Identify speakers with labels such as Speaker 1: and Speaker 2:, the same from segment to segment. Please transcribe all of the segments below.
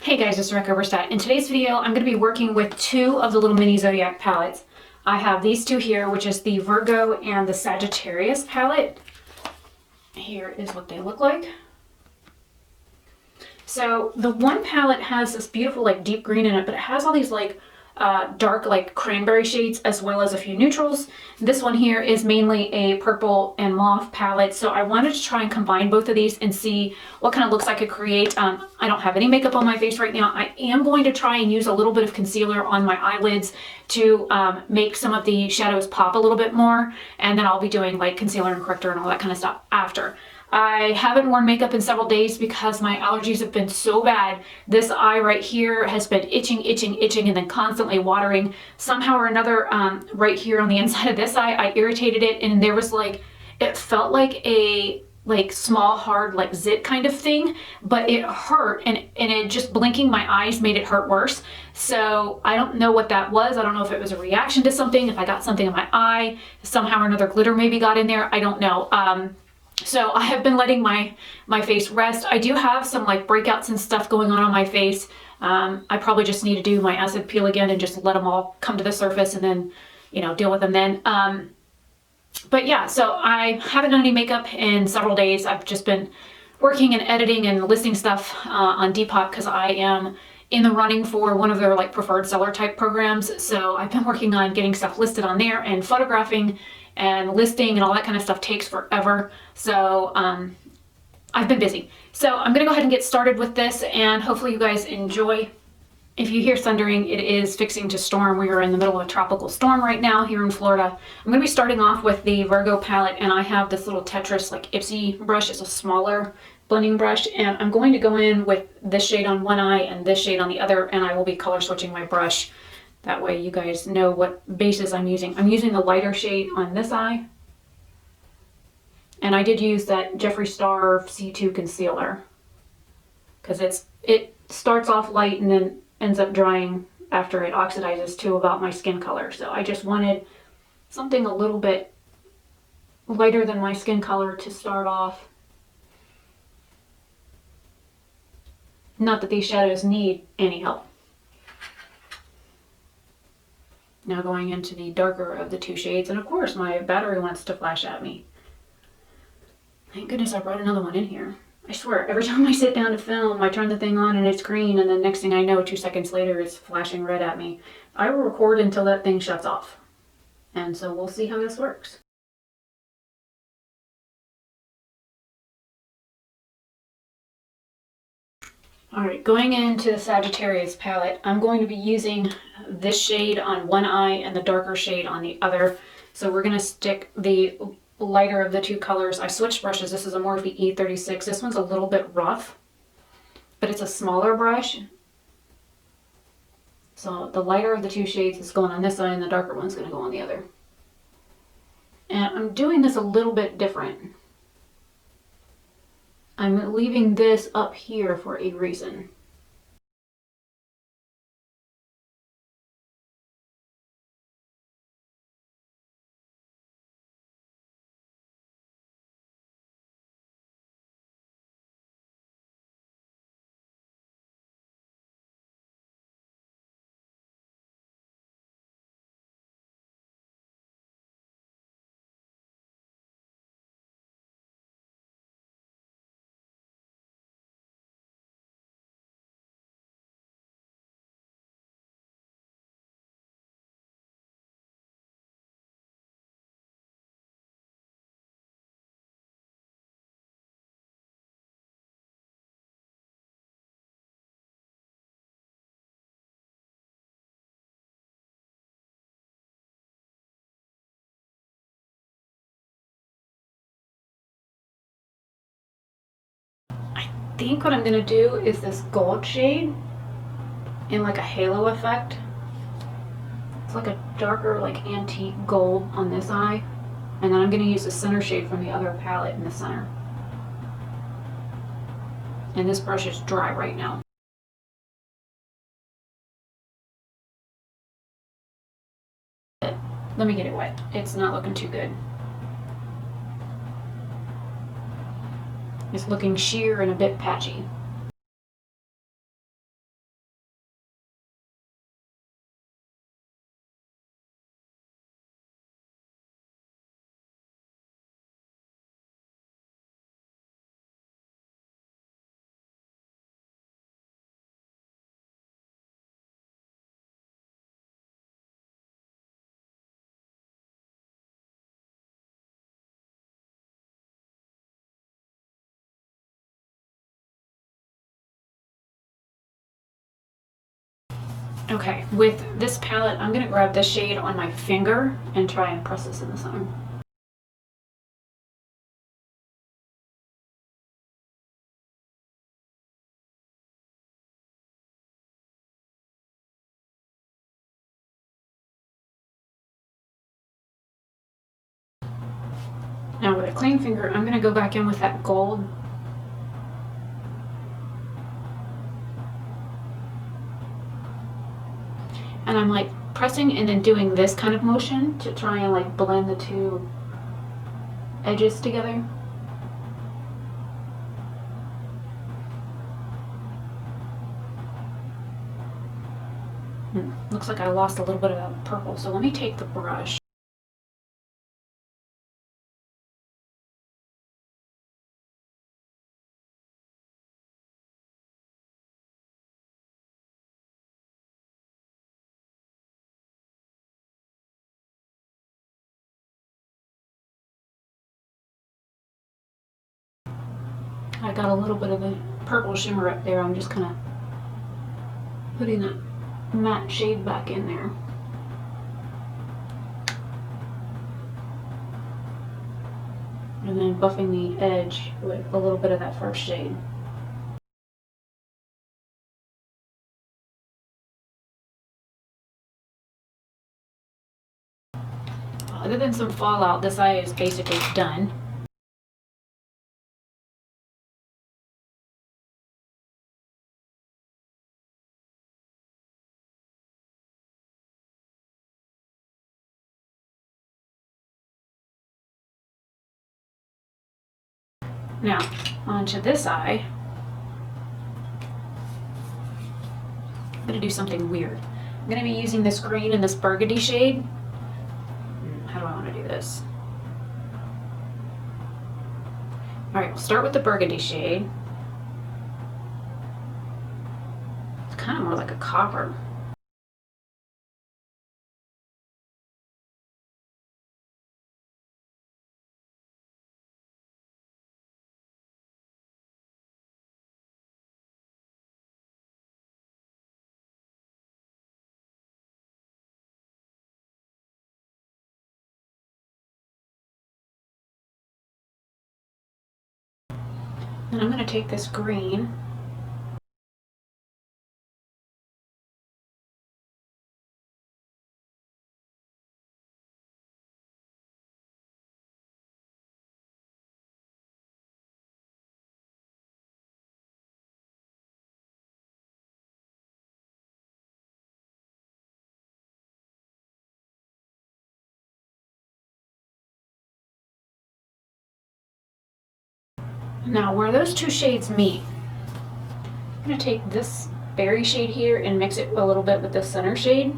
Speaker 1: Hey guys, it's Rebecca Oberstadt. In today's video, I'm going to be working with two of the little mini zodiac palettes. I have these two here, which is the Virgo and the Sagittarius palette. Here is what they look like. So the one palette has this beautiful like deep green in it, but it has all these like dark like cranberry shades as well as a few neutrals. This one here is mainly a purple and mauve palette, so I wanted to try and combine both of these and see what kind of looks I could create. I don't have any makeup on my face right now. I am going to try and use a little bit of concealer on my eyelids to make some of the shadows pop a little bit more, and then I'll be doing like concealer and corrector and all that kind of stuff after. I haven't worn makeup in several days because my allergies have been so bad. This eye right here has been itching, and then constantly watering. Somehow or another, right here on the inside of this eye, I irritated it, and there was like, it felt like a small hard like zit kind of thing, but it hurt, and it just blinking my eyes made it hurt worse. So I don't know what that was. I don't know if it was a reaction to something, if I got something in my eye, somehow or another glitter maybe got in there. I don't know. So I have been letting my face rest. I do have some like breakouts and stuff going on my face. I probably just need to do my acid peel again and just let them all come to the surface and then, you know, deal with them then. But yeah, so I haven't done any makeup in several days. I've just been working and editing and listing stuff on Depop because I am in the running for one of their like preferred seller type programs. So I've been working on getting stuff listed on there, and photographing and listing and all that kind of stuff takes forever. So I've been busy. So I'm gonna go ahead and get started with this, and hopefully you guys enjoy. If you hear thundering, it is fixing to storm. We are in the middle of a tropical storm right now here in Florida. I'm gonna be starting off with the Virgo palette, and I have this little Tetris like Ipsy brush. It's a smaller blending brush, and I'm going to go in with this shade on one eye and this shade on the other, and I will be color switching my brush. That way you guys know what bases I'm using. I'm using the lighter shade on this eye. And I did use that Jeffree Star C2 concealer, because it starts off light and then ends up drying after it oxidizes to about my skin color. So I just wanted something a little bit lighter than my skin color to start off. Not that these shadows need any help. Now going into the darker of the two shades, and of course my battery wants to flash at me. Thank goodness I brought another one in here. I swear, every time I sit down to film, I turn the thing on and it's green, and then next thing I know, 2 seconds later, it's flashing red at me. I will record until that thing shuts off. And so we'll see how this works. Alright, going into the Sagittarius palette, I'm going to be using this shade on one eye and the darker shade on the other. So we're going to stick the lighter of the two colors. I switched brushes. This is a Morphe E36. This one's a little bit rough, but it's a smaller brush. So the lighter of the two shades is going on this eye, and the darker one's going to go on the other. And I'm doing this a little bit different. I'm leaving this up here for a reason. I think what I'm going to do is this gold shade in like a halo effect. It's like a darker like antique gold on this eye, and then I'm going to use the center shade from the other palette in the center. And this brush is dry right now. Let me get it wet. It's not looking too good. It's looking sheer and a bit patchy. Okay, with this palette, I'm gonna grab this shade on my finger and try and press this in the sun. Now with a clean finger, I'm gonna go back in with that gold. And I'm like pressing and then doing this kind of motion to try and like blend the two edges together. Looks like I lost a little bit of that purple, so let me take the brush. I got a little bit of the purple shimmer up there. I'm just kind of putting that matte shade back in there. And then buffing the edge with a little bit of that first shade. Other than some fallout, this eye is basically done. Now, onto this eye. I'm going to do something weird. I'm going to be using this green and this burgundy shade. How do I want to do this? Alright, we'll start with the burgundy shade. It's kind of more like a copper. And I'm going to take this green Now where those two shades meet, I'm going to take this berry shade here and mix it a little bit with the center shade.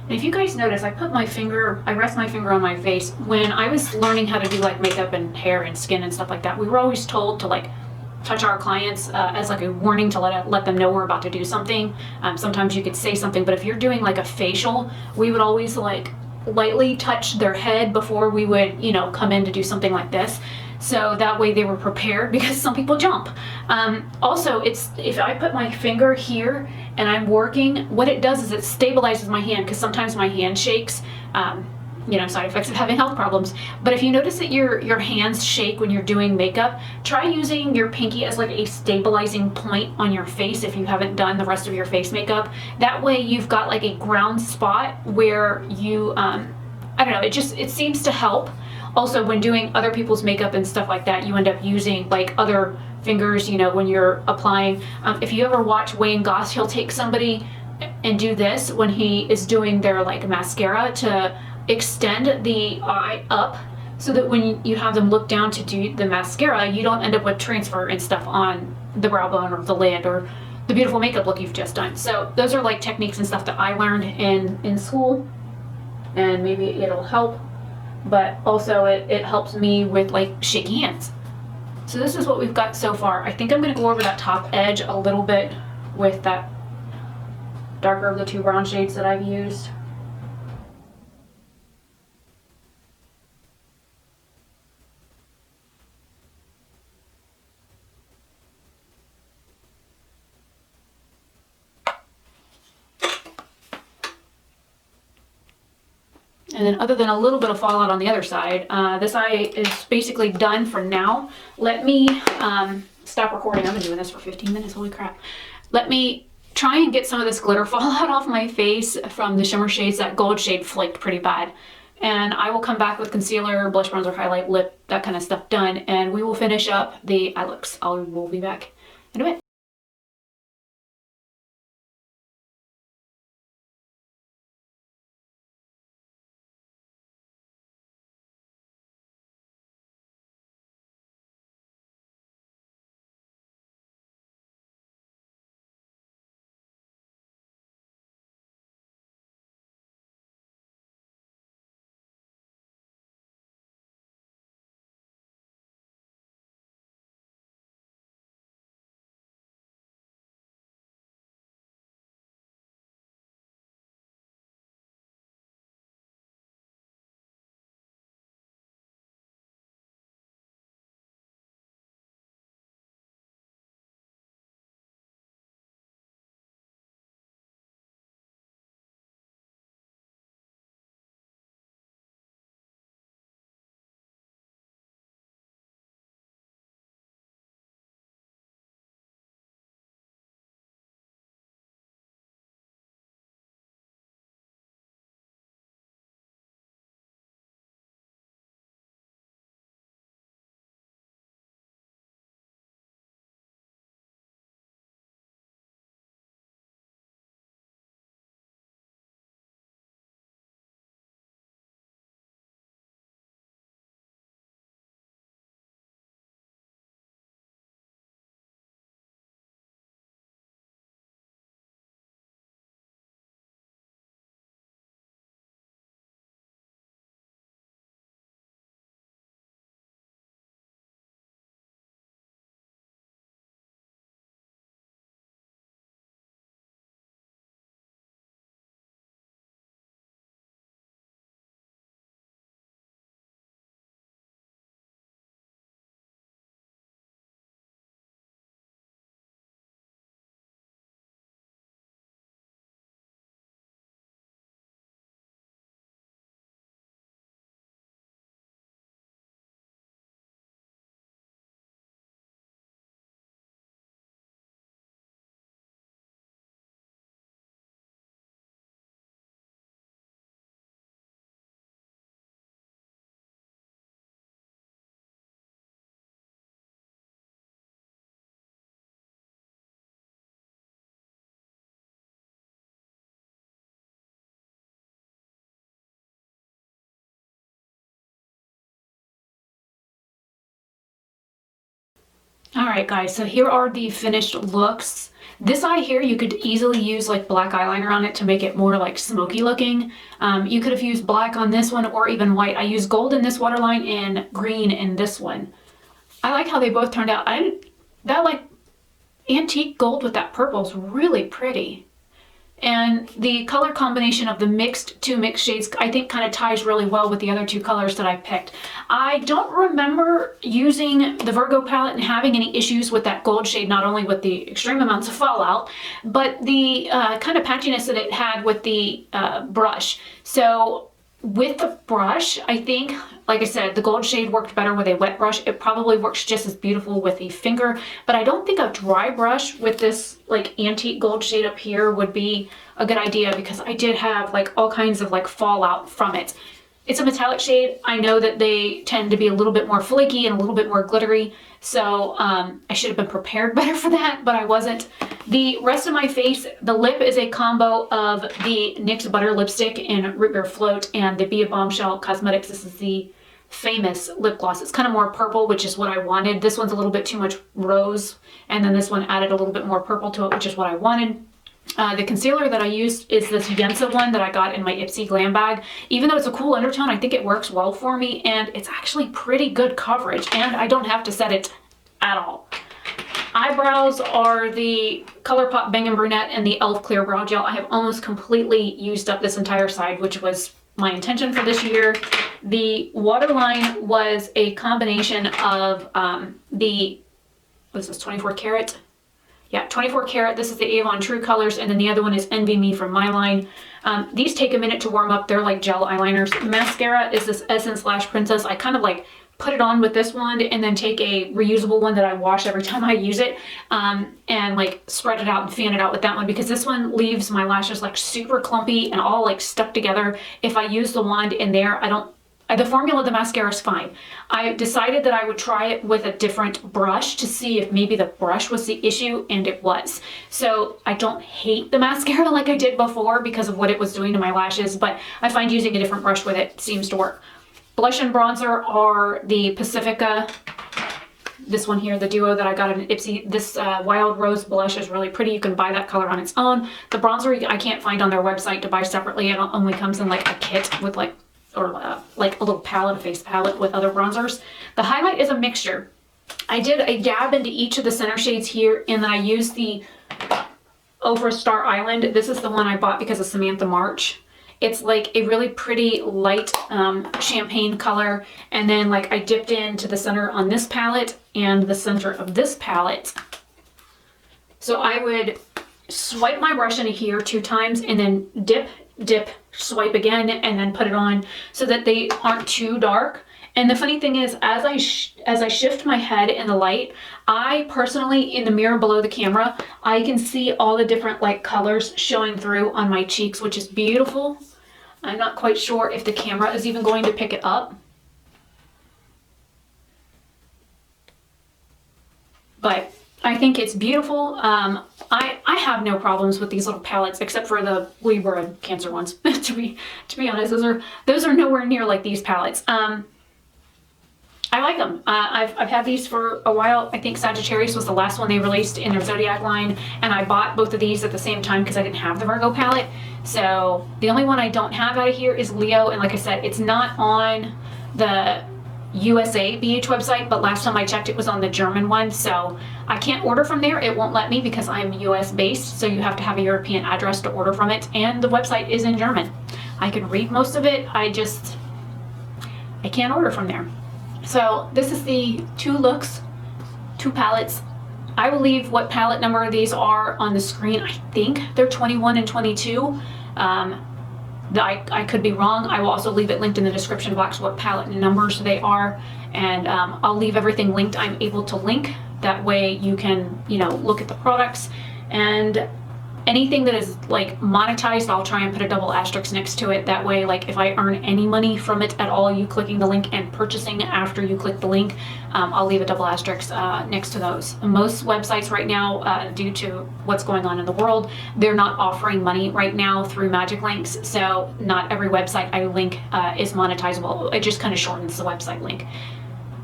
Speaker 1: And if you guys notice, I rest my finger on my face. When I was learning how to do like makeup and hair and skin and stuff like that, we were always told to like touch our clients as like a warning to let them know we're about to do something. Sometimes you could say something, but if you're doing like a facial, we would always like lightly touch their head before we would, you know, come in to do something like this. So that way they were prepared, because some people jump. Also, if I put my finger here and I'm working, what it does is it stabilizes my hand, because sometimes my hand shakes. You know, side effects of having health problems. But if you notice that your hands shake when you're doing makeup, try using your pinky as like a stabilizing point on your face if you haven't done the rest of your face makeup. That way you've got like a ground spot where you, I don't know, it seems to help. Also, when doing other people's makeup and stuff like that, you end up using like other fingers, you know, when you're applying. If you ever watch Wayne Goss, he'll take somebody and do this when he is doing their like mascara to extend the eye up, so that when you have them look down to do the mascara, you don't end up with transfer and stuff on the brow bone or the lid or the beautiful makeup look you've just done. So those are like techniques and stuff that I learned in school, and maybe it'll help, but also it helps me with like shaky hands. So this is what we've got so far. I think I'm going to go over that top edge a little bit with that darker of the two brown shades that I've used. And then other than a little bit of fallout on the other side, this eye is basically done for now. Let me stop recording. I've been doing this for 15 minutes, holy crap. Let me try and get some of this glitter fallout off my face from the shimmer shades. That gold shade flaked pretty bad. And I will come back with concealer, blush, bronzer, highlight, lip, that kind of stuff done. And we will finish up the eye looks. We'll be back in a bit. Alright guys, so here are the finished looks. This eye here, you could easily use like black eyeliner on it to make it more like smoky looking. You could have used black on this one or even white. I used gold in this waterline and green in this one. I like how they both turned out. That like antique gold with that purple is really pretty. And the color combination of the two mixed shades, I think kind of ties really well with the other two colors that I picked. I don't remember using the Virgo palette and having any issues with that gold shade, not only with the extreme amounts of fallout, but the kind of patchiness that it had with the brush. So with the brush, I think, like I said, the gold shade worked better with a wet brush. It probably works just as beautiful with a finger, but I don't think a dry brush with this like antique gold shade up here would be a good idea because I did have like all kinds of like fallout from it. It's a metallic shade. I know that they tend to be a little bit more flaky and a little bit more glittery, so I should have been prepared better for that, but I wasn't. The rest of my face, the lip is a combo of the NYX Butter Lipstick in Root Beer Float and the Be a Bombshell Cosmetics. This is the famous lip gloss. It's kind of more purple, which is what I wanted. This one's a little bit too much rose, and then this one added a little bit more purple to it, which is what I wanted. The concealer that I used is this Yensa one that I got in my Ipsy Glam bag. Even though it's a cool undertone, I think it works well for me, and it's actually pretty good coverage, and I don't have to set it at all. Eyebrows are the ColourPop Bang & Brunette and the e.l.f. Clear Brow Gel. I have almost completely used up this entire side, which was my intention for this year. The waterline was a combination of what is this, 24 karat? Yeah, 24 karat. This is the Avon True Colors, and then the other one is Envy Me from my line. These take a minute to warm up. They're like gel eyeliners. Mascara is this Essence Lash Princess. I kind of like put it on with this wand and then take a reusable one that I wash every time I use it, and like spread it out and fan it out with that one, because this one leaves my lashes like super clumpy and all like stuck together. If I use the wand in there, the formula of the mascara is fine. I decided that I would try it with a different brush to see if maybe the brush was the issue, and it was. So I don't hate the mascara like I did before because of what it was doing to my lashes, but I find using a different brush with it seems to work. Blush and bronzer are the Pacifica. This one here, the duo that I got in Ipsy. This Wild Rose blush is really pretty. You can buy that color on its own. The bronzer I can't find on their website to buy separately. It only comes in like a kit with like a little palette, a face palette with other bronzers. The highlight is a mixture. I did a dab into each of the center shades here, and then I used the Oberstadt Island. This is the one I bought because of Samantha March. It's like a really pretty light champagne color, and then like I dipped into the center on this palette and the center of this palette. So I would swipe my brush into here 2 times and then dip, swipe again, and then put it on so that they aren't too dark. And the funny thing is, as I shift my head in the light, I personally, in the mirror below the camera, I can see all the different like colors showing through on my cheeks, which is beautiful. I'm not quite sure if the camera is even going to pick it up, but I think it's beautiful. I have no problems with these little palettes except for the Libra and Cancer ones. to be honest, those are nowhere near like these palettes. I like them. I've had these for a while. I think Sagittarius was the last one they released in their zodiac line, and I bought both of these at the same time because I didn't have the Virgo palette. So the only one I don't have out of here is Leo, and like I said, it's not on the USA BH website, but last time I checked it was on the German one, so I can't order from there. It won't let me because I'm US based, so you have to have a European address to order from it, and the website is in German. I can read most of it, I can't order from there. So this is the 2 looks, 2 palettes. I will leave what palette number these are on the screen. I think they're 21 and 22. I could be wrong. I will also leave it linked in the description box what palette numbers they are, and I'll leave everything linked I'm able to link. That way you can, look at the products, and anything that is like monetized, I'll try and put a double asterisk next to it. That way, like if I earn any money from it at all, you clicking the link and purchasing after you click the link, I'll leave a double asterisk next to those. Most websites right now, due to what's going on in the world, they're not offering money right now through magic links. So not every website I link is monetizable. It just kind of shortens the website link,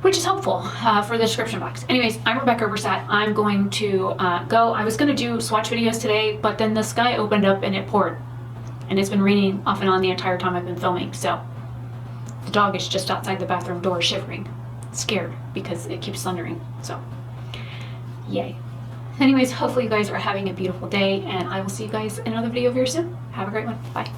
Speaker 1: which is helpful for the description box. Anyways, I'm Rebecca Oberstadt. I'm going to go. I was going to do swatch videos today, but then the sky opened up and it poured. And it's been raining off and on the entire time I've been filming, so the dog is just outside the bathroom door shivering, scared because it keeps thundering, so yay. Anyways, hopefully you guys are having a beautiful day, and I will see you guys in another video very soon. Have a great one. Bye.